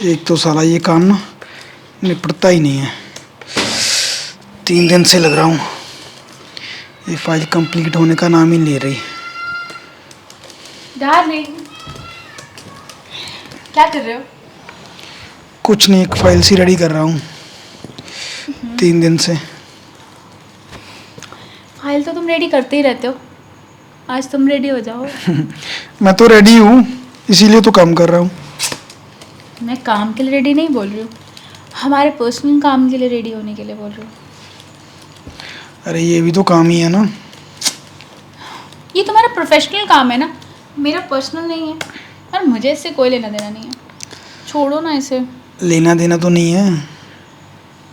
एक तो साला ये काम ना निपटता ही नहीं है। 3 दिन से लग रहा हूँ, ये फाइल कंप्लीट होने का नाम ही नहीं ले रही। डार्लिंग, क्या कर रहे हो? कुछ नहीं, एक फाइल सी रेडी कर रहा हूँ 3 दिन से। फाइल तो तुम रेडी करते ही रहते हो, आज तुम रेडी हो जाओ। मैं तो रेडी हूँ, इसीलिए तो काम कर रहा हूँ। मैं काम के लिए रेडी नहीं बोल रही हूँ, हमारे पर्सनल काम के लिए रेडी होने के लिए बोल रही हूँ। अरे ये भी तो काम ही है ना। ये तुम्हारा प्रोफेशनल काम है ना, मेरा पर्सनल नहीं है, और मुझे इससे कोई लेना देना नहीं है। छोड़ो ना इसे। लेना देना तो नहीं है,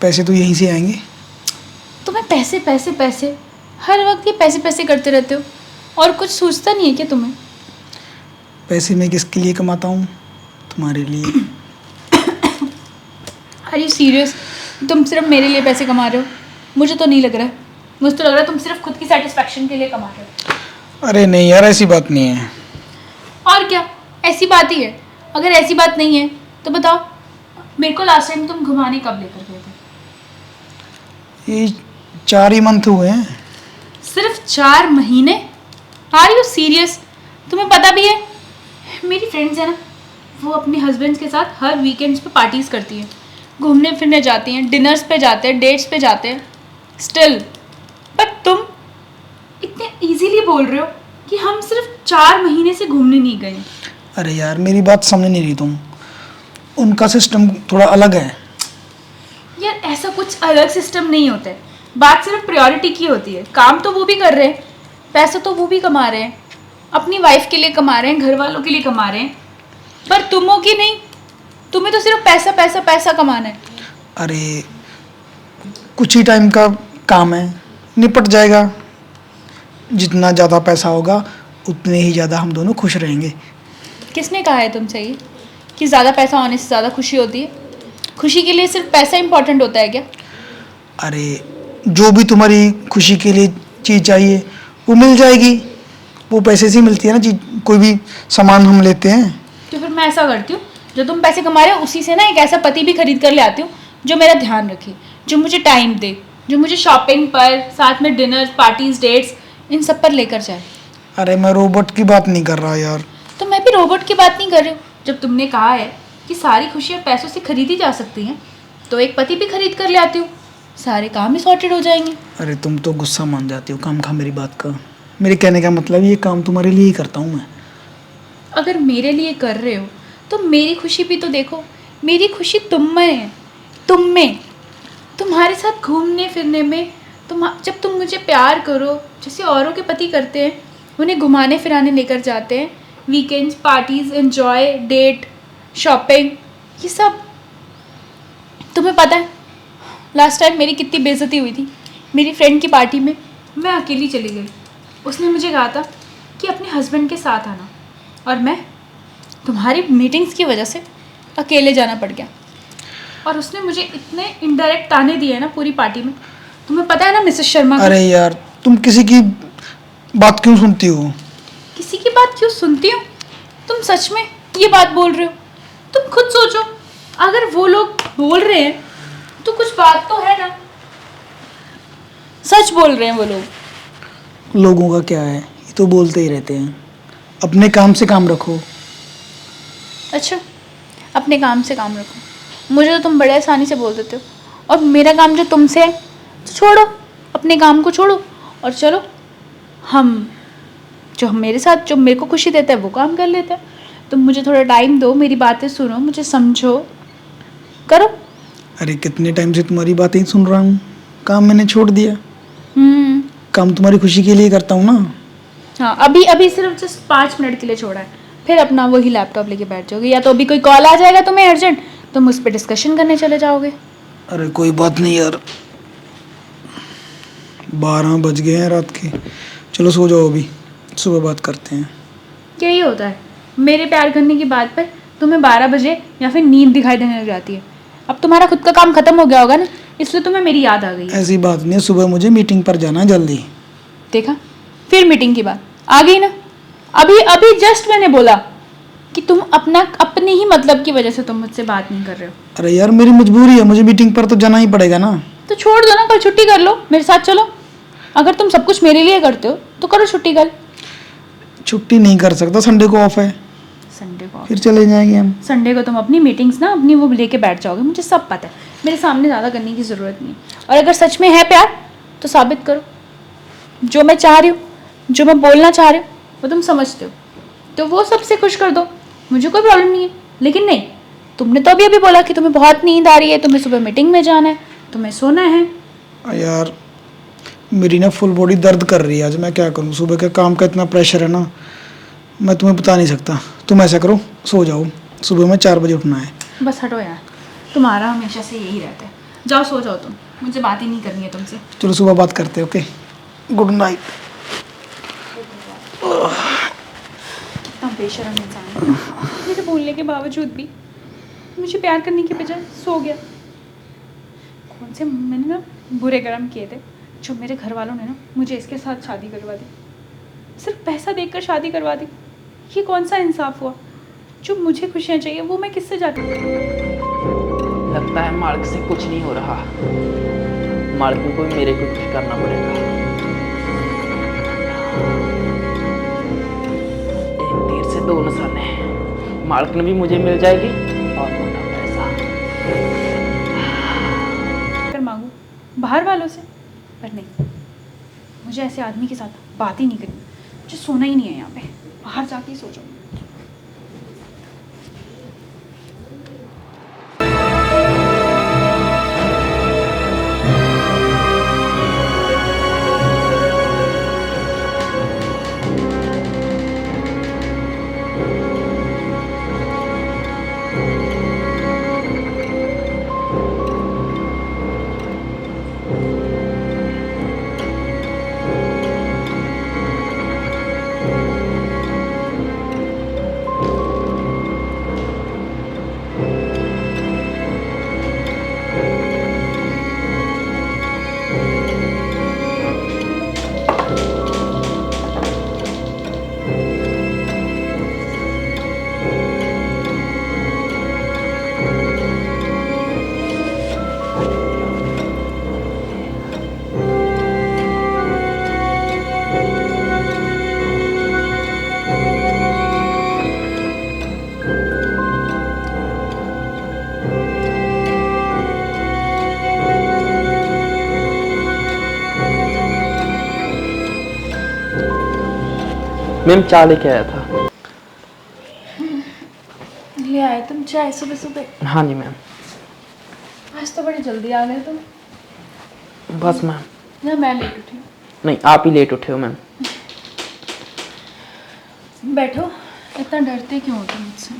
पैसे तो यहीं से आएंगे। तुम्हें पैसे पैसे पैसे, हर वक्त ये पैसे पैसे करते रहते हो, और कुछ सोचता नहीं है क्या तुम्हें? पैसे मैं किसके लिए कमाता हूँ? तुम्हारे लिए। Are you serious? तुम सिर्फ मेरे लिए पैसे कमा रहे हो? मुझे तो नहीं लग रहा है, मुझे तो लग रहा है तुम सिर्फ खुद की सेटिस्फैक्शन के लिए कमा रहे हो। अरे नहीं यार, ऐसी बात नहीं है। और क्या, ऐसी बात ही है। अगर ऐसी बात नहीं है तो बताओ, मेरे को लास्ट टाइम तुम घुमाने कब लेकर गए थे? ये 4 ही मंथ हुए हैं। सिर्फ 4 महीने? Are you serious? तुम्हें पता भी है, मेरी फ्रेंड्स है ना, वो अपने हस्बैंड्स के साथ हर वीकेंड्स पे पार्टीज़ करती हैं, घूमने फिरने जाती हैं, डिनर्स पे जाते हैं, डेट्स पे जाते हैं। स्टिल बट तुम इतने इजीली बोल रहे हो कि हम सिर्फ 4 महीने से घूमने नहीं गए। अरे यार मेरी बात समझ नहीं रही तुम, उनका सिस्टम थोड़ा अलग है। यार ऐसा कुछ अलग सिस्टम नहीं होता है, बात सिर्फ प्रायोरिटी की होती है। काम तो वो भी कर रहे हैं, पैसा तो वो भी कमा रहे हैं, अपनी वाइफ के लिए कमा रहे हैं, घर वालों के लिए कमा रहे हैं, पर तुम हो कि नहीं? तुम्हें तो सिर्फ पैसा पैसा पैसा कमाना है। अरे कुछ ही टाइम का काम है, निपट जाएगा। जितना ज़्यादा पैसा होगा उतने ही ज़्यादा हम दोनों खुश रहेंगे। किसने कहा है तुमसे ये कि ज़्यादा पैसा होने से ज़्यादा खुशी होती है? खुशी के लिए सिर्फ पैसा इंपॉर्टेंट होता है क्या? अरे जो भी तुम्हारी खुशी के लिए चीज़ चाहिए वो मिल जाएगी, वो पैसे से ही मिलती है ना चीज़। कोई भी सामान हम लेते हैं तो फिर मैं ऐसा करती हूँ, जो तुम पैसे कमा रहे हो उसी से ना एक ऐसा पति भी खरीद कर ले आती हूँ जो मेरा ध्यान रखे, जो मुझे टाइम दे, जो मुझे शॉपिंग पर, साथ में डिनर, पार्टीज, डेट्स, इन सब पर लेकर जाए। अरे मैं रोबोट की बात नहीं कर रहा यार। तो मैं भी रोबोट की बात नहीं कर रही हूँ। जब तुमने कहा है कि सारी खुशियाँ पैसों से खरीदी जा सकती हैं, तो एक पति भी खरीद कर ले आती हूँ, सारे काम ही सॉर्टेड हो जाएंगे। अरे तुम तो गुस्सा मान जाती हो काम खा मेरी बात का। मेरे कहने का मतलब ये काम तुम्हारे लिए ही करता हूँ मैं। अगर मेरे लिए कर रहे हो तो मेरी खुशी भी तो देखो। मेरी खुशी तुम में है, तुम में, तुम्हारे साथ घूमने फिरने में। जब तुम मुझे प्यार करो जैसे औरों के पति करते हैं, उन्हें घुमाने फिराने लेकर जाते हैं, weekends, parties, enjoy, date, shopping, ये सब। तुम्हें पता है लास्ट टाइम मेरी कितनी बेइज्जती हुई थी? मेरी फ्रेंड की पार्टी में मैं अकेली चली गई। उसने मुझे कहा था कि अपने हस्बैंड के साथ आना, और मैं तुम्हारी मीटिंग्स की वजह से अकेले जाना पड़ गया। और उसने मुझे इतने इनडायरेक्ट ताने दिए हैं ना पूरी पार्टी में। तुम्हें पता है ना मिसेस शर्मा का? अरे यार तुम किसी की बात क्यों सुनती हो? किसी की बात क्यों सुनती हूँ? तुम सच में ये बात बोल रहे हो? तुम खुद सोचो, अगर वो लोग बोल रहे हैं तो कुछ बात तो है ना। सच बोल रहे हैं वो लोग। लोगों का क्या है, ये तो बोलते ही रहते हैं। अपने काम से काम रखो। अच्छा, अपने काम से काम रखो। मुझे तो तुम बड़े आसानी से बोल देते हो, और मेरा काम जो तुमसे है तो छोड़ो, अपने काम को छोड़ो और चलो हम मेरे साथ जो मेरे को खुशी देता है वो काम कर लेते हैं। तुम मुझे थोड़ा टाइम दो, मेरी बातें सुनो, मुझे समझो, करो। अरे कितने टाइम से तुम्हारी बातें ही सुन रहा हूँ, काम मैंने छोड़ दिया। हम्म, काम तुम्हारी खुशी के लिए करता हूँ ना। हाँ, अभी अभी सिर्फ जस्ट 5 मिनट के लिए छोड़ा है, फिर अपना वही लैपटॉप लेके बैठ जाओगे, या तो अभी कोई कॉल आ जाएगा तुम्हें अर्जेंट, तुम उस पर डिस्कशन करने चले जाओगे। अरे कोई बात नहीं यार, 12 बज गए हैं रात के। चलो सो जाओ, अभी सुबह बात करते हैं। यही होता है, मेरे प्यार करने की बात पर तुम्हें 12 बजे या फिर नींद दिखाई देने लग जाती है। अब तुम्हारा खुद का काम खत्म हो गया होगा ना, इसलिए तुम्हें मेरी याद आ गई है। ऐसी बात नहीं है, सुबह मुझे मीटिंग पर जाना है जल्दी। देखा, फिर मीटिंग की बात आ गई ना। अभी अभी जस्ट मैंने बोला कि तुम अपना अपने ही मतलब की वजह से तुम मुझसे बात नहीं कर रहे हो। अरे यार मेरी मजबूरी है, मुझे मीटिंग पर तो जाना ही पड़ेगा ना। तो छोड़ दो ना, कल छुट्टी कर लो, मेरे साथ चलो। अगर तुम सब कुछ मेरे लिए करते हो तो करो छुट्टी कल। छुट्टी नहीं कर सकता, संडे को ऑफ है, संडे को फिर चले जाएंगे हम। संडे को तुम अपनी मीटिंग्स ना अपनी वो लेके बैठ जाओगे, मुझे सब पता है। मेरे सामने ज़्यादा करने की ज़रूरत नहीं है। और अगर सच में है प्यार तो साबित करो। जो मैं चाह रही हूँ, जो मैं बोलना चाह रही हूँ वो तुम समझते हो, तो वो सबसे खुश कर दो, मुझे कोई प्रॉब्लम नहीं है। लेकिन नहीं, तुमने तो अभी अभी बोला कि तुम्हें बहुत नींद आ रही है, तुम्हें सुबह मीटिंग में जाना है, तुम्हें सोना है। यार मेरी ना फुल बॉडी दर्द कर रही है आज, मैं क्या करूँ, सुबह के काम का इतना प्रेशर है ना, मैं तुम्हें बता नहीं सकता। तुम ऐसा करो, सो जाओ, सुबह में 4 बजे उठना है। बस हटो यार, तुम्हारा हमेशा से यही रहता है। जाओ सो जाओ तुम, मुझे बात ही नहीं करनी है तुमसे। चलो सुबह बात करते हैं, ओके, गुड नाइट। कितना बेशर्म इंसान है, मेरे बोलने के बावजूद भी मुझे प्यार करने की बजाय सो गया। कौन से मैंने ना बुरे कर्म किए थे जो मेरे घर वालों ने ना मुझे इसके साथ शादी करवा दी, सिर्फ पैसा देकर शादी करवा दी। ये कौन सा इंसाफ हुआ? जो मुझे खुशियाँ चाहिए वो मैं किससे जाती? लगता है मार्ग से कुछ नहीं हो रहा। मार्ग को मेरे को कुछ करना पड़ेगा। एक तीर से 2 निशाने। मार्ग भी मुझे मिल जाएगी और मोटा पैसा। कर मांगू बाहर वालों से, पर नहीं, मुझे ऐसे आदमी के साथ बात ही नहीं करनी। मुझे सोना ही नहीं है यहाँ पे, बाहर जाके ही सो जाऊँ। मैम चाय लेके आया था। ले आए तुम चाय सुबह सुबह? हाँ जी मैम। आज तो बड़ी जल्दी आ गए तुम। बस मैम। ना मैं लेट उठी हूँ। नहीं, आप ही लेट उठे हो मैम। बैठो, इतना डरते क्यों हो तुम मुझसे?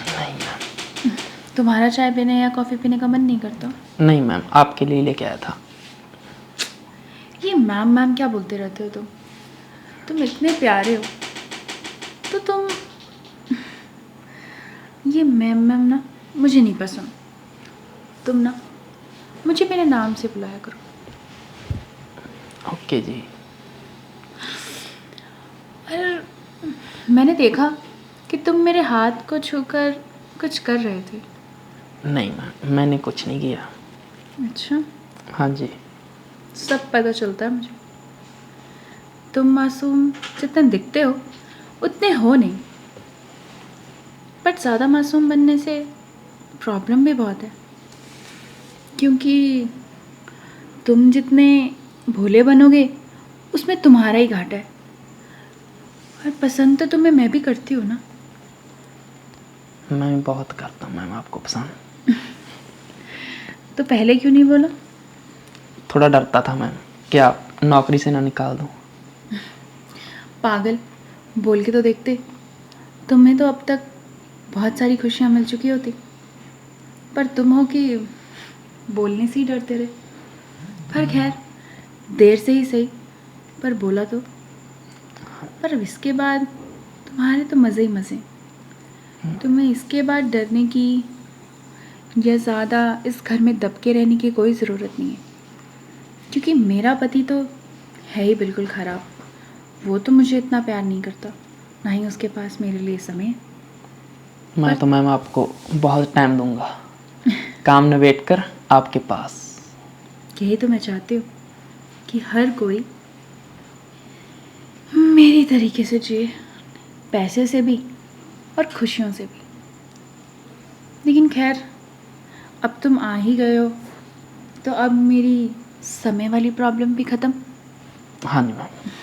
नहीं मैम। तुम्हारा चाय पीने या कॉफ़ी पीने का मन नहीं करता? नहीं मैम, आपके लिए लेके आया था। ये मैम मैम क्या बोलते रहते हो तुम इतने प्यारे हो तो तुम ये मैम मैम ना मुझे नहीं पसंद। तुम ना मुझे मेरे नाम से बुलाया करो। ओके जी। और मैंने देखा कि तुम मेरे हाथ को छूकर कुछ कर रहे थे। नहीं मैम, मैंने कुछ नहीं किया। अच्छा, हाँ जी। सब पता चलता है मुझे। तुम मासूम जितने दिखते हो उतने हो नहीं, बट ज़्यादा मासूम बनने से प्रॉब्लम भी बहुत है, क्योंकि तुम जितने भोले बनोगे उसमें तुम्हारा ही घाटा है। और पसंद तो तुम्हें मैं भी करती हूँ ना। मैं भी बहुत करता हूँ मैम आपको पसंद। तो पहले क्यों नहीं बोला? थोड़ा डरता था मैम कि आप नौकरी से ना निकाल दूँ। पागल, बोल के तो देखते। तुम्हें तो अब तक बहुत सारी खुशियाँ मिल चुकी होती, पर तुम हो कि बोलने से ही डरते रहे। पर खैर, देर से ही सही, पर बोला तो। पर इसके बाद तुम्हारे तो मज़े ही मज़े। तुम्हें इसके बाद डरने की या ज़्यादा इस घर में दबके रहने की कोई ज़रूरत नहीं है, क्योंकि मेरा पति तो है ही बिल्कुल ख़राब। वो तो मुझे इतना प्यार नहीं करता, ना ही उसके पास मेरे लिए समय है। मैं तो मैम आपको बहुत टाइम दूंगा, काम निबेट कर आपके पास। यही तो मैं चाहती हूँ कि हर कोई मेरी तरीके से जिए, पैसे से भी और खुशियों से भी। लेकिन खैर, अब तुम आ ही गए हो तो अब मेरी समय वाली प्रॉब्लम भी ख़त्म। हाँ जी मैम।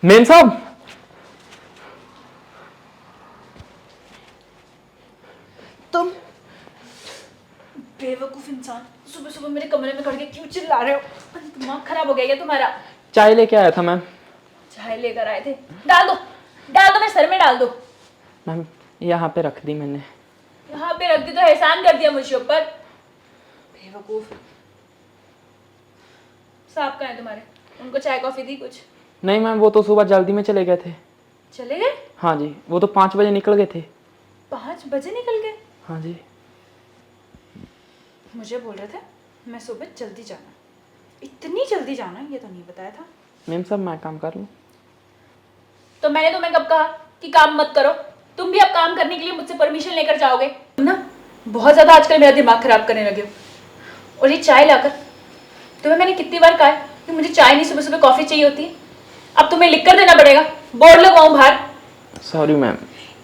मेम साहब, तुम बेवकूफ़ इंसान, सुबह सुबह मेरे कमरे में खड़ के क्यों चिल्ला रहे हो? दिमाग खराब हो गया क्या तुम्हारा? चाय लेके आया था मैम। चाय लेकर आए थे? डाल दो, डाल दो, मेरे सर में डाल दो। मैम यहाँ पे रख दी मैंने। यहाँ पे रख दी तो एहसान कर दिया मुझे ऊपर। बेवकूफ़। साहब कहाँ है तुम्हारे? उनको चाय कॉफ़ी दी कुछ? नहीं मैम, वो तो सुबह जल्दी में चले गए थे। चले गए? हाँ जी, वो तो 5 बजे निकल गए थे। 5 बजे निकल गए? हाँ जी। मुझे बोल रहे थे मैं सुबह जल्दी जाना। इतनी जल्दी जाना ये तो नहीं बताया था। मैम साहब मैं काम कर लूँ? तो मैंने तुम्हें कब कहा कि काम मत करो? तुम भी अब काम करने के लिए मुझसे परमिशन लेकर जाओगे? तुम ना बहुत ज़्यादा आजकल मेरा दिमाग खराब करने लगे हो। और ये चाय लाकर तुम्हें मैंने कितनी बार कहा है कि मुझे चाय नहीं, सुबह सुबह कॉफ़ी चाहिए होती है। अब तुम्हें लिख कर देना पड़ेगा, बोर्ड लगवाऊँ बाहर। Sorry ma'am.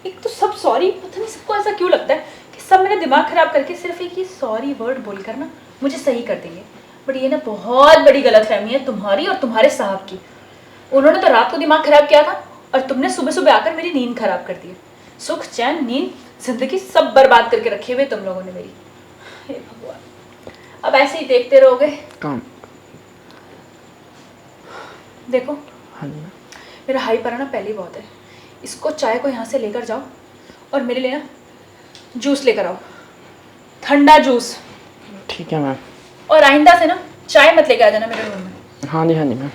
एक तो सब सॉरी, पता नहीं सबको ऐसा क्यों लगता है कि सब मेरा दिमाग खराब करके सिर्फ एक ये सॉरी वर्ड बोलकर ना मुझे सही कर देंगे। बट ये ना बहुत बड़ी गलतफहमी है तुम्हारी और तुम्हारे साहब की। उन्होंने तो रात को दिमाग खराब किया था और तुमने सुबह सुबह आकर मेरी नींद खराब कर दी। सुख चैन नींद जिंदगी सब बर्बाद करके रखे हुए तुम लोगों ने मेरी। हे भगवान, अब ऐसे ही देखते रहोगे? काम। देखो हाँ जी मैम। मेरा हाई पर ना पहले ही बहुत है। इसको चाय को यहाँ से लेकर जाओ और मेरे लिए ना जूस लेकर आओ, ठंडा जूस। ठीक है मैम। और आइंदा से ना चाय मत लेके आ जाना मेरे रूम में, हाँ जी मैम।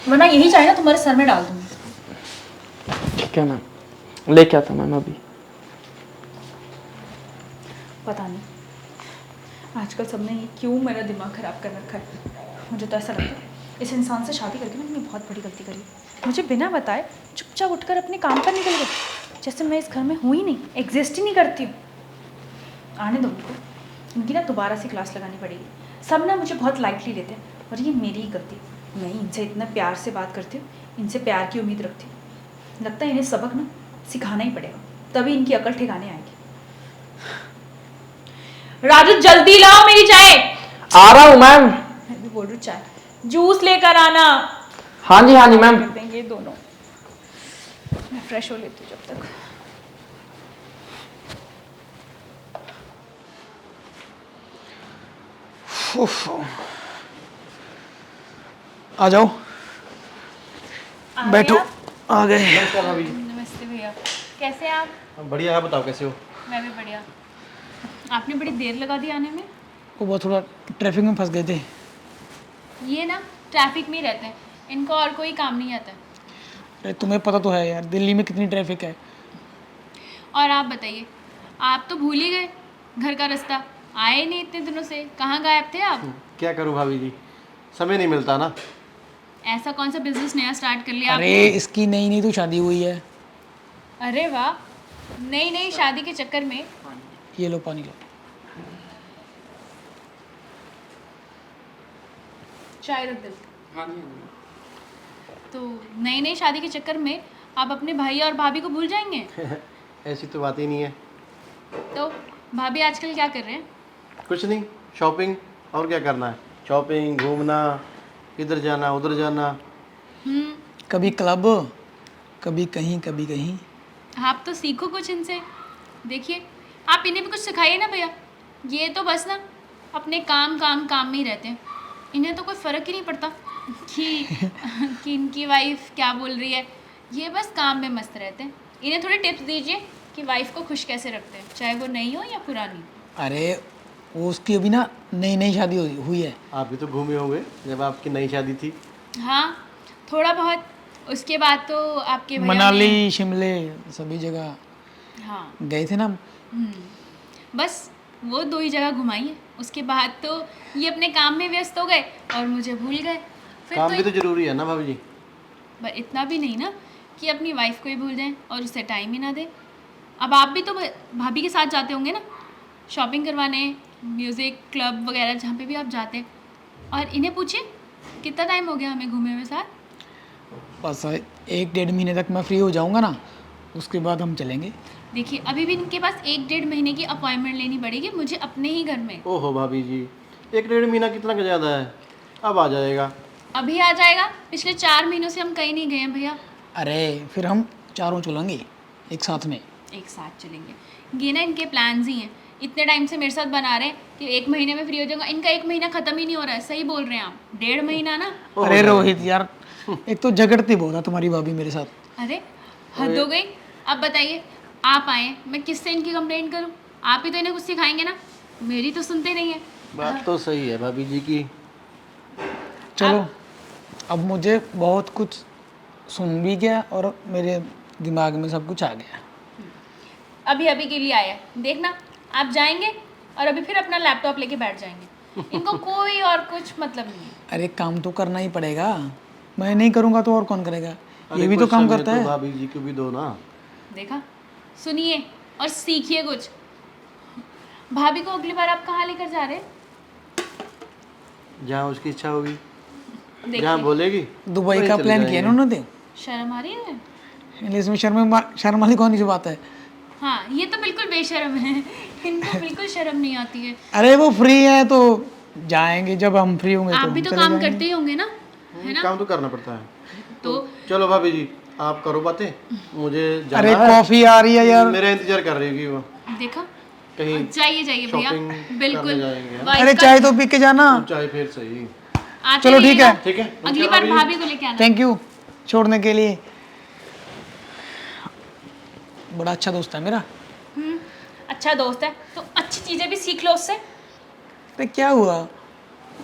वरना यही चाय ना तुम्हारे सर में डाल दूंगी। ठीक है मैम, लेके आता मैम अभी। पता नहीं आजकल सबने ये क्यों मेरा दिमाग ख़राब कर रखा है। मुझे तो ऐसा लगता है इस इंसान से शादी करके मैंने बहुत बड़ी गलती करी। मुझे बिना बताए चुपचाप उठकर अपने काम पर निकल गए, जैसे मैं इस घर में हूँ ही नहीं, एग्जिस्ट ही नहीं करती हूँ। आने दो उनको, इनकी ना दोबारा से क्लास लगानी पड़ेगी। सब ना मुझे बहुत लाइटली लेते हैं और ये मेरी ही गलती। मैं इनसे इतना प्यार से बात करती हूँ, इनसे प्यार की उम्मीद रखती हूँ। लगता है इन्हें सबक ना सिखाना ही पड़ेगा, तभी इनकी अकल ठिकाने आएगी। राजू जल्दी लाओ मेरी चाय। आ रहा हूँ मैम। मैं भी बोल रही हूँ चाय, जूस लेकर आना। हाँ जी मैम। करते हैं ये दोनों। मैं फ्रेश हो लेती हूँ जब तक। उफ, आ जाओ, आ बैठो। गए आप? आ गए। नमस्कार भाभी। नमस्ते भैया, कैसे हैं आप? बढ़िया, आप बताओ कैसे हो? मैं भी बढ़िया। आपने बड़ी देर लगा दी आने में। वो बहुत थोड़ा ट्रैफिक में फंस गए थे। ये ना ट्रैफिक में ही रहते हैं, इनको और कोई काम नहीं आता। अरे तुम्हें पता तो है यार, दिल्ली में कितनी ट्रैफिक है। और आप बताइए, आप तो भूल ही गए घर का रास्ता। आए नहीं इतने दिनों से, कहाँ गायब थे आप? क्या करूं भाभी जी, समय नहीं मिलता ना। ऐसा कौन सा बिजनेस नया स्टार्ट कर लिया अरे आपने? इसकी नई नई तो शादी हुई है। अरे वाह, नई नई शादी के चक्कर में। ये लो पानी लो। चाय रख दो। हाँ जी। तो नई नई शादी के चक्कर में आप अपने भाई और भाभी को भूल जाएंगे। ऐसी तो बात ही नहीं है। तो भाभी आजकल क्या कर रहे हैं? कुछ नहीं, शॉपिंग। और क्या करना है, शॉपिंग, घूमना, इधर जाना उधर जाना। कभी क्लब, कभी कहीं कभी कहीं। आप तो सीखो कुछ इनसे। देखिए, आप इन्हें भी कुछ सिखाइए ना भैया। ये तो बस ना अपने काम काम काम में ही रहते हैं। इन्हें तो कोई फ़र्क ही नहीं पड़ता कि इनकी वाइफ क्या बोल रही है। ये बस काम में मस्त रहते हैं। इन्हें थोड़ी टिप्स दीजिए कि वाइफ को खुश कैसे रखते हैं, चाहे वो नई हो या पुरानी। अरे वो उसकी अभी ना नई नई शादी हुई है। आप भी तो घूमे होंगे जब आपकी नई शादी थी। हाँ, थोड़ा बहुत। उसके बाद तो आपके भैया मनाली, शिमले, सभी जगह हाँ गए थे ना। बस वो 2 ही जगह घुमाई है। उसके बाद तो ये अपने काम में व्यस्त हो गए और मुझे भूल गए। फिर काम तो भी तो जरूरी है ना भाभी जी। पर इतना भी नहीं ना कि अपनी वाइफ को ही भूल जाएं और उससे टाइम ही ना दें। अब आप भी तो भाभी के साथ जाते होंगे ना शॉपिंग करवाने, म्यूज़िक क्लब वगैरह जहाँ पे भी आप जाते हैं। और इन्हें पूछिए कितना टाइम हो गया हमें घूमे हुए साथ। बस 1-1.5 महीने तक मैं फ्री हो जाऊंगा ना, उसके बाद हम चलेंगे। देखिए अभी भी इनके पास 1-1.5 महीने की अपॉइंटमेंट लेनी पड़ेगी मुझे अपने ही घर में। ओहो भाभी जी, 1-1.5 महीना कितना का ज़्यादा है, अब आ जाएगा। अभी आ जाएगा, पिछले 4 महीनों से हम कहीं नहीं गए हैं भैया। अरे फिर हम चारों चलेंगे एक साथ में। एक साथ चलेंगे, ये ना इनके प्लान्स ही हैं। इतने टाइम से मेरे साथ बना रहे हैं कि 1 महीने में फ्री हो जाऊंगा। इनका 1 महीना ख़त्म ही नहीं हो रहा है। सही बोल रहे हैं आप, 1.5 महीना ना। अरे रोहित यार, एक तो झगड़ती बहुत है तुम्हारी भाभी मेरे साथ। अरे हद हो गई। अब बताइए, आप आए, मैं किससे इनकी कंप्लेंट करूं? आप ही तो इन्हें कुछ सिखाएंगे ना, मेरी तो सुनते नहीं है। बात तो सही है भाभी जी की। चलो अब मुझे बहुत कुछ सुन भी गया और मेरे दिमाग में सब कुछ आ गया। अभी अभी के लिए आया, देखना आप जाएंगे और अभी फिर अपना लैपटॉप लेके बैठ जाएंगे। इनको कोई और कुछ मतलब नहीं है। अरे काम तो करना ही पड़ेगा, मैं नहीं करूँगा तो और कौन करेगा? ये भी तो काम करता है। भाभी जी को भी दो ना। देखा, सुनिए और सीखिए कुछ। भाभी को अगली बार आप कहाँ लेकर जा रहे हैं? जहाँ उसकी इच्छा होगी, देखिए, जहाँ बोलेगी। दुबई वहीं का चले प्लान किया जाएंगे। ना उन्होंने। शर्म आ रही है? इंग्लिश में शर्म वाली कौन सी बात है? हाँ, ये तो बिल्कुल बेशर्म है। इनको बिल्कुल शर्म नहीं आती है। अरे वो फ्री है तो जाएंगे, जब हम फ्री होंगे आप तो भी हम तो चले काम जाएंगे। करते ही होंगे ना, है ना? काम तो करना पड़ता है। तो चलो भाभी जी, आप करो बातें, मुझे जाना अरे है। कॉफी आ रही है यार। मेरा इंतजार कर रही होगी वो। देखा, कहीं जाइए जाइए भैया, शॉपिंग करने बिल्कुल। जाएंगे। वाइफ अरे का- चाय तो पी के जाना। चाहे फिर सही। आते चलो ठीक रहिएगा। है। ठीक है, अगली नमस्कार बार भाभी जी। भाभी को लेके आना। थैंक यू छोड़ने के लिए। बड़ा अच्छा दोस्त है मेरा। अच्छा दोस्त है तो अच्छी चीजें भी सीख लो उससे। अरे क्या हुआ?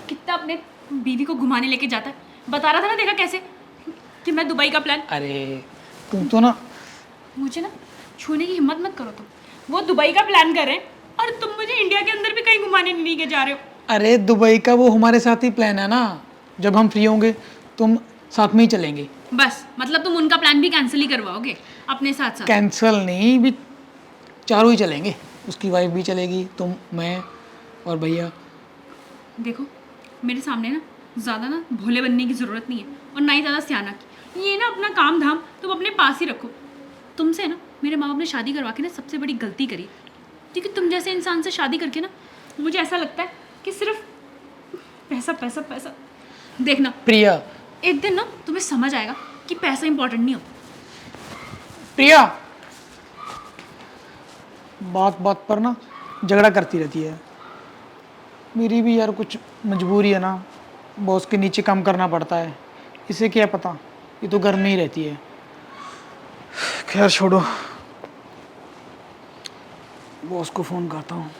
कितना अपने बीवी को घुमाने लेके जाता है, बता रहा था ना, देखा कैसे कि मैं दुबई का प्लान। अरे तुम तो ना, मुझे ना छूने की हिम्मत मत करो तुम। वो दुबई का प्लान कर रहे हैं और तुम मुझे इंडिया के अंदर भी कहीं घुमाने नहीं लेके जा रहे हो। अरे दुबई का वो हमारे साथ ही प्लान है ना, जब हम फ्री होंगे तुम साथ में ही चलेंगे। बस मतलब तुम उनका प्लान भी कैंसिल ही करवाओगे अपने साथ साथ। कैंसल नहीं, भी चारों ही चलेंगे। उसकी वाइफ भी चलेगी, तुम, मैं और भैया। देखो मेरे सामने ना ज़्यादा ना भोले बनने की ज़रूरत नहीं है और ना ही ज़्यादा सियाना की। ये ना अपना काम धाम तुम अपने पास ही रखो। तुमसे ना मेरे माँ बाप ने शादी करवा के ना सबसे बड़ी गलती करी, क्योंकि तुम जैसे इंसान से शादी करके ना मुझे ऐसा लगता है कि सिर्फ पैसा पैसा पैसा। देखना प्रिया, एक दिन ना तुम्हें समझ आएगा कि पैसा इंपॉर्टेंट नहीं होता। प्रिया बात बात पर ना झगड़ा करती रहती है। मेरी भी यार कुछ मजबूरी है ना, बॉस के नीचे काम करना पड़ता है। इसे क्या पता, ये तो घर में ही रहती है। खैर छोड़ो, बॉस को फ़ोन करता हूँ।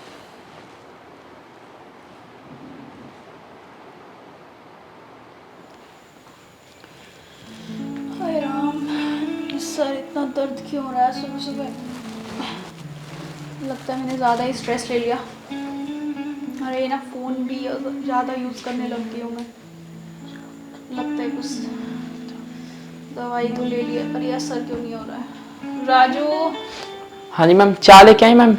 हाय राम, सर इतना दर्द क्यों हो रहा है सुबह सुबह? लगता है मैंने ज़्यादा ही स्ट्रेस ले लिया। अरे ना फ़ोन भी ज़्यादा यूज़ करने लग गई हूँ मैं। लगता है कुछ दवाई तो ले लिया पर ये असर क्यों नहीं हो रहा है। राजू, हाँ जी मैम, चाय लेके आई मैम?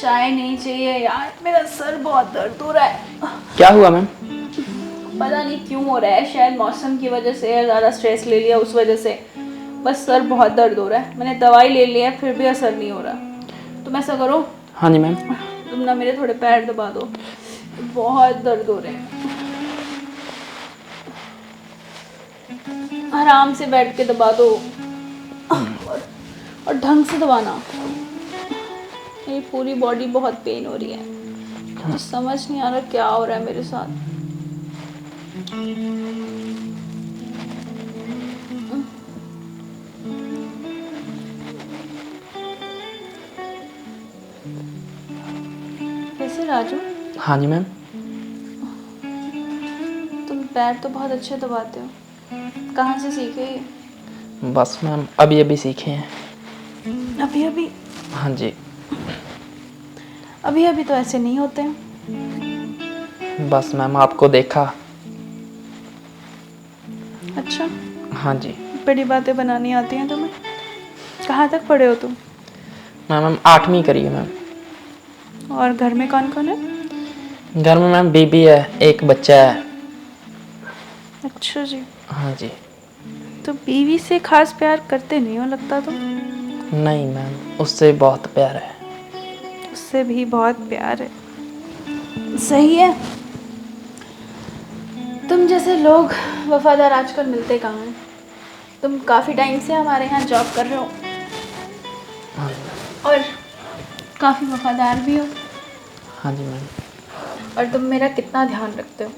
चाय नहीं चाहिए यार, मेरा सर बहुत दर्द हो रहा है। क्या हुआ मैम? पता नहीं क्यों हो रहा है, शायद मौसम की वजह से या ज़्यादा स्ट्रेस ले लिया उस वजह से। बस सर बहुत दर्द हो रहा है। मैंने दवाई ले ली है फिर भी असर नहीं हो रहा। तुम ऐसा करो, हाँ जी मैम। तुम ना मेरे थोड़े पैर दबा दो, बहुत दर्द हो रहे हैं। आराम से बैठ के दबा दो और ढंग से दबाना। मेरी पूरी बॉडी बहुत पेन हो रही है, मुझे समझ नहीं आ रहा क्या हो रहा है मेरे साथ। कैसे राजू? हाँ जी मैम। तुम पैर तो बहुत अच्छे दबाते हो, कहाँ से सीखे ये? बस मैम अभी अभी सीखे हैं। अभी अभी? हाँ जी। अभी अभी तो ऐसे नहीं होते हैं। बस मैम आपको देखा अच्छा, हाँ जी। बड़ी बातें बनानी आती हैं तुम्हें। कहाँ तक पढ़े हो तुम? मैम 8वीं करी है मैम। और घर में कौन कौन है? घर में मैम बीबी है, एक बच्चा है। अच्छा जी। हाँ जी। तो बीवी से खास प्यार करते नहीं हो लगता तुम। नहीं मैम, उससे बहुत प्यार है। उससे भी बहुत प्यार है। सही है। तुम जैसे लोग वफादार आजकल मिलते कहाँ हैं। तुम काफ़ी टाइम से हमारे यहाँ जॉब कर रहे हो हाँ जी मैम। और काफ़ी वफादार भी हो। हाँ जी मैम। और तुम मेरा कितना ध्यान रखते हो।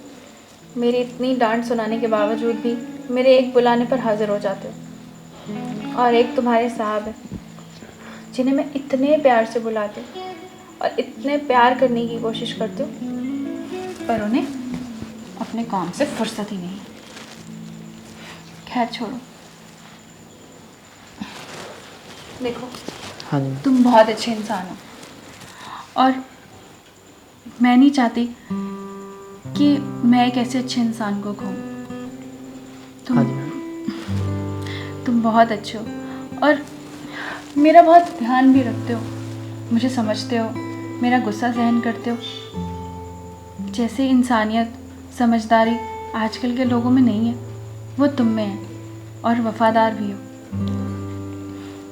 मेरी इतनी डांट सुनाने के बावजूद भी मेरे एक बुलाने पर हाजिर हो जाते हो। और एक तुम्हारे साहब है जिन्हें मैं इतने प्यार से बुलाती हूँ और इतने प्यार करने की कोशिश करती हूँ, पर उन्हें अपने काम से फुर्सत ही नहीं। खैर छोड़ो। देखो, हाँ जी मैम। तुम बहुत अच्छे इंसान हो और मैं नहीं चाहती कि मैं एक ऐसे अच्छे इंसान को खोऊं। हाँ जी मैम। तुम बहुत अच्छे हो और मेरा बहुत ध्यान भी रखते हो, मुझे समझते हो, मेरा गुस्सा सहन करते हो। जैसे इंसानियत, समझदारी आजकल के लोगों में नहीं है, वो तुम में है और वफादार भी हो।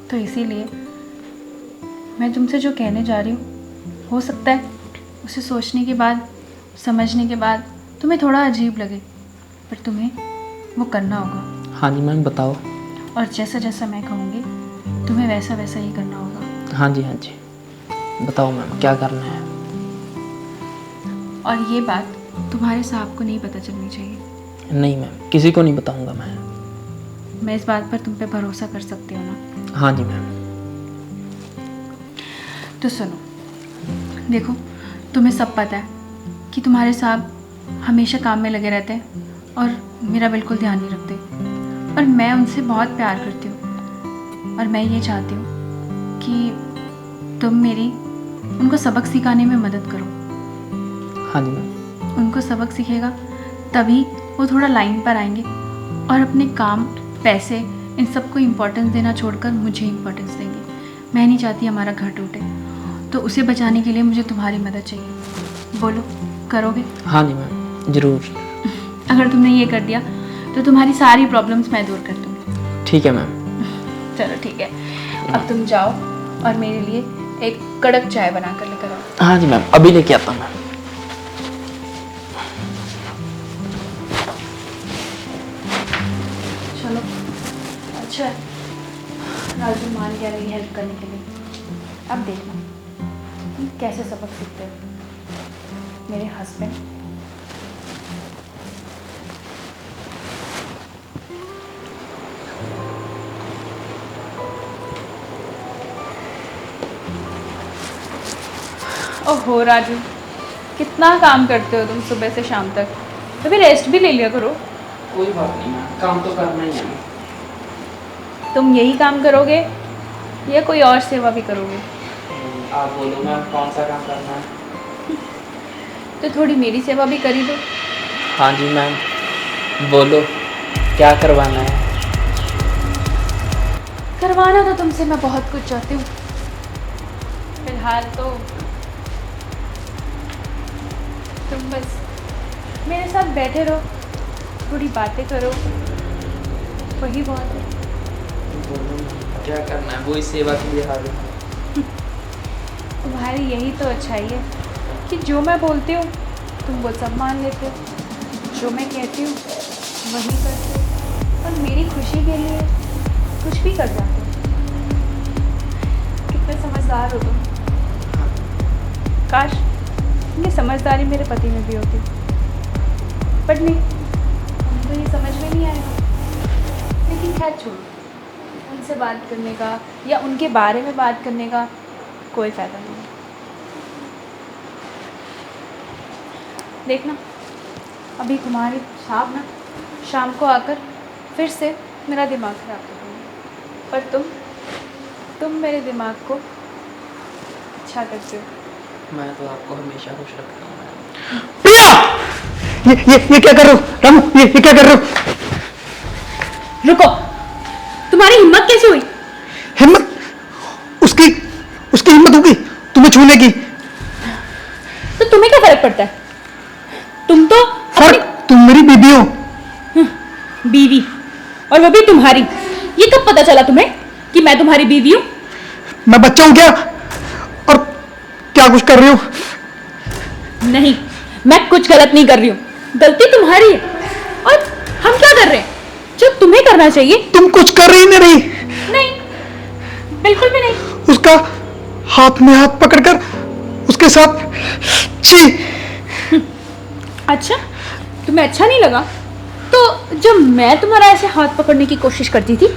तो इसीलिए मैं तुमसे जो कहने जा रही हूँ, हो सकता है उसे सोचने के बाद, समझने के बाद तुम्हें थोड़ा अजीब लगे, पर तुम्हें वो करना होगा। हाँ जी मैम, बताओ। और जैसा जैसा मैं कहूँगी तुम्हें वैसा वैसा ही करना होगा। हाँ जी, हाँ जी, बताओ मैम क्या करना है। और ये बात तुम्हारे साहब को नहीं पता चलनी चाहिए। नहीं मैम, किसी को नहीं बताऊंगा मैं। मैं इस बात पर तुम पे भरोसा कर सकती हूँ ना? हाँ जी मैम। तो सुनो, देखो, तुम्हें सब पता है कि तुम्हारे साहब हमेशा काम में लगे रहते हैं और मेरा बिल्कुल ध्यान नहीं रखते। और मैं उनसे बहुत प्यार करती हूँ और मैं ये चाहती हूँ कि तुम मेरी उनको सबक सिखाने में मदद करो। हाँ जी मैम। उनको सबक सीखेगा तभी वो थोड़ा लाइन पर आएंगे और अपने काम, पैसे, इन सबको इम्पोर्टेंस देना छोड़कर मुझे इम्पोर्टेंस देंगे। मैं नहीं चाहती हमारा घर टूटे, तो उसे बचाने के लिए मुझे तुम्हारी मदद चाहिए। बोलो, करोगे? हाँ जी मैम, ज़रूर। अगर तुमने ये कर दिया तो तुम्हारी सारी प्रॉब्लम्स मैं दूर कर दूँगी। ठीक है मैम। चलो ठीक है, अब तुम जाओ और मेरे लिए एक कड़क चाय बना कर लेकर आओ। हाँ जी मैम, अभी लेके आता हूँ मैम। चलो, अच्छा है, राजू मान गया मेरी हेल्प करने के लिए। अब देखना तुम कैसे सबक सीखते हो मेरे हस्बैंड। ओहो राजू, कितना काम करते हो तुम सुबह से शाम तक। कभी रेस्ट भी ले लिया करो। कोई बात नहीं मैम, काम तो करना ही है। तुम यही काम करोगे या कोई और सेवा भी करोगे? आप बोलो मैम, कौन सा काम करना है? तो थोड़ी मेरी सेवा भी करी दो। हाँ जी मैम, बोलो क्या करवाना है। करवाना तो तुमसे मैं बहुत कुछ चाहती हूँ। फिलहाल तो तुम बस मेरे साथ बैठे रहो, थोड़ी बातें करो, वही बहुत है। बोलो मैम, क्या करना है, वही सेवा के लिए हाजिर हूँ। तुम्हारी यही तो अच्छाई है कि जो मैं बोलती हूँ तुम वो सब मान लेते हो, जो मैं कहती हूँ वही करते हो और मेरी खुशी के लिए कुछ भी कर जाते हो। कितने समझदार हो तुम। काश ये समझदारी मेरे पति में भी होती, बट नहीं, उनको ये समझ में नहीं आएगा। लेकिन खैर छोड़ो, उनसे बात करने का या उनके बारे में बात करने का कोई फ़ायदा नहीं। देखना, अभी तुम्हारे साहब ना शाम को आकर फिर से मेरा दिमाग ख़राब कर देंगे, पर तुम मेरे दिमाग को अच्छा करते हो। मैं तो आपको हमेशा खुश रखता हूँ मैम। प्रिया, ये क्या कर रहे हो? रामू, ये क्या कर रहे हो? रुको, तुम्हारी हिम्मत कैसे हुई? हिम्मत? उसकी उसकी हिम्मत होगी तुम्हें छूने की? तो तुम्हें क्या फर्क पड़ता है? तुम तो फर्क? तुम मेरी बीबी हो। बीवी, और वो भी तुम्हारी। ये कब पता चला तुम्हें कि मैं तुम्हारी बीवी हूं? मैं बच्चा हूं क्या? और क्या कुछ कर रही हो? नहीं, मैं कुछ गलत नहीं कर रही हूँ, गलती तुम्हारी है। और हम क्या कर रहे हैं जो तुम्हें करना चाहिए? तुम कुछ कर रही नहीं। नहीं, बिल्कुल भी नहीं। उसका हाथ में हाथ पकड़कर उसके साथ छी। अच्छा, तुम्हें अच्छा नहीं लगा? तो जब मैं तुम्हारा ऐसे हाथ पकड़ने की कोशिश करती थी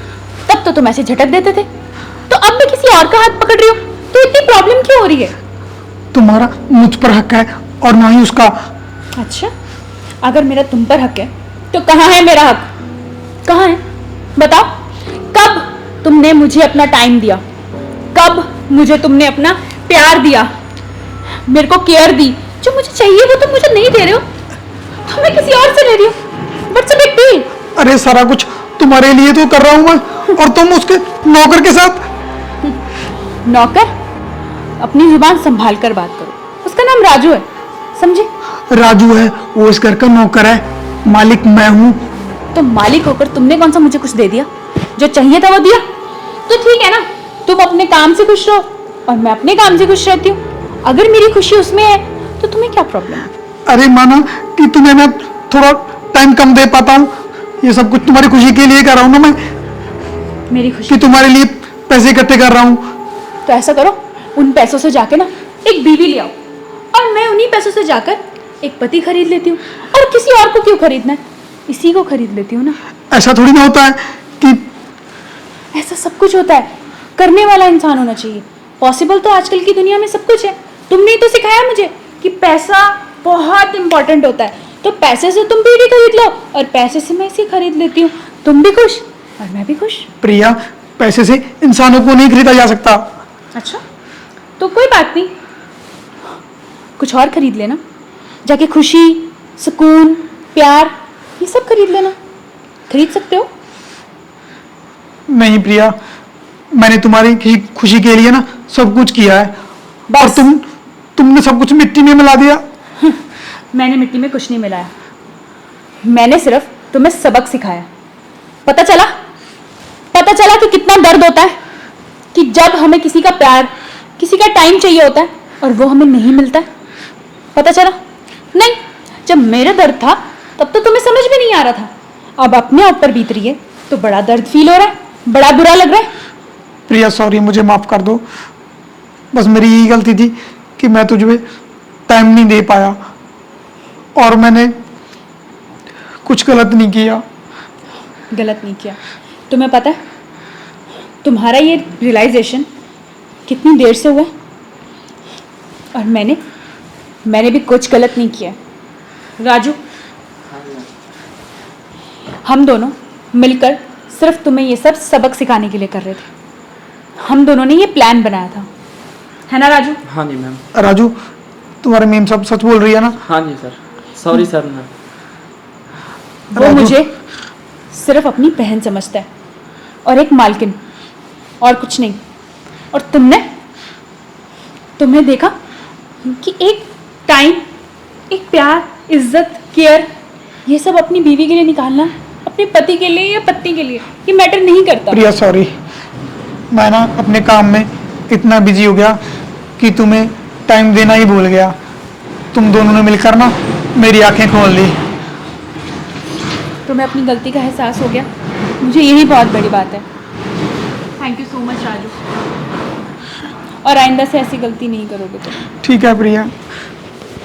तब तो तुम ऐसे झटक देते थे, तो अब मैं किसी और का हाथ पकड़ रही हूँ तो इतनी प्रॉब्लम क्यों हो रही है? तुम्हारा मुझ पर हक है और ना ही उसका। अच्छा, अगर मेरा तुम पर हक है तो कहाँ है मेरा हक? कहाँ है बताओ? कब तुमने मुझे अपना टाइम दिया? कब मुझे तुमने अपना प्यार दिया, मेरे को केयर दी? जो मुझे चाहिए वो तुम मुझे नहीं दे रहे हो, तो मैं किसी और से ले रही हूँ। What's a big deal? अरे सारा कुछ तुम्हारे लिए तो कर रहा हूं मैं, और तुम उसके नौकर के साथ। नौकर? अपनी जुबान संभाल कर बात करो, उसका नाम राजू है, समझे? राजू है वो इस घर का नौकर है, मालिक मैं हूं। तो मालिक होकर तुमने कौन सा मुझे कुछ दे दिया? जो चाहिए था वो दिया, तो ठीक है ना। तुम अपने काम से खुश रहो और मैं अपने काम से खुश रहती हूँ। अगर मेरी खुशी उसमें है तो तुम्हें क्या प्रॉब्लम है? अरे माना कि तुम्हें मैं थोड़ा टाइम कम दे पाता हूँ, ये सब कुछ तुम्हारी खुशी के लिए कर रहा हूँ ना मैं, मेरी कि खुशी? तुम्हारे लिए पैसे इकट्ठे कर रहा हूँ। तो ऐसा करो, उन पैसों से जाके ना एक बीवी ले आओ, और मैं उन्हीं पैसों से जाकर एक पति खरीद लेती हूँ। और किसी और को क्यों खरीदना है, इसी को खरीद लेती हूँ ना। ऐसा थोड़ी ना होता है कि ऐसा सब कुछ होता है, करने वाला इंसान होना चाहिए। पॉसिबल तो आजकल की दुनिया में सब कुछ है। तुमने ही तो सिखाया मुझे कि पैसा बहुत इंपॉर्टेंट होता है, तो पैसे से तुम बीवी खरीद लो और पैसे से मैं इसे खरीद लेती हूँ। तुम भी खुश और मैं भी खुश। प्रिया, पैसे से इंसानों को नहीं खरीदा जा सकता। अच्छा, तो कोई बात नहीं, कुछ और खरीद लेना, जाके खुशी, सुकून, प्यार, ये सब खरीद लेना। खरीद सकते हो। नहीं प्रिया, मैंने तुम्हारी खुशी के लिए ना सब कुछ किया है, और बस। तुमने सब कुछ मिट्टी में मिला दिया। मैंने मिट्टी में कुछ नहीं मिलाया, मैंने सिर्फ तुम्हें सबक सिखाया। पता चला कि कितना दर्द होता है कि जब हमें किसी का प्यार, किसी का टाइम चाहिए होता है और वो हमें नहीं मिलता है। पता चला? नहीं, जब मेरा दर्द था तब तो तुम्हें समझ में नहीं आ रहा था, अब अपने ऊपर बीत रही है तो बड़ा दर्द फील हो रहा है, बड़ा बुरा लग रहा है। प्रिया सॉरी, मुझे माफ कर दो, बस मेरी यही गलती थी कि मैं तुझे टाइम नहीं दे पाया, और मैंने कुछ गलत नहीं किया। गलत नहीं किया। तुम्हें पता है तुम्हारा ये रियलाइजेशन कितनी देर से हुआ है? और मैंने भी कुछ गलत नहीं किया। राजू, हम दोनों मिलकर सिर्फ तुम्हें ये सब सबक सिखाने के लिए कर रहे थे। हम दोनों ने ये प्लान बनाया था, है ना राजू? हाँ जी मैम। राजू, तुम्हारी मीम सब सच बोल रही है ना? हाँ जी सर, सॉरी सर मैम। वो राजू। मुझे सिर्फ अपनी बहन समझता है और एक मालकिन, और कुछ नहीं। और तुमने देखा कि एक टाइम, एक प्यार, इज्जत, केयर, ये सब अपनी बीवी के लिए निकालना, अपने पति के लिए या पत्नी के लिए, ये मैटर नहीं करता। प्रिया सॉरी, मैं ना अपने काम में इतना बिजी हो गया कि तुम्हें टाइम देना ही भूल गया। तुम दोनों ने मिलकर ना मेरी आंखें खोल दी। तुम्हें अपनी गलती का एहसास हो गया, मुझे यही बहुत बड़ी बात है। Thank you so much Raju, और आइंदा से ऐसी गलती नहीं करोगे तुम। ठीक है प्रिया।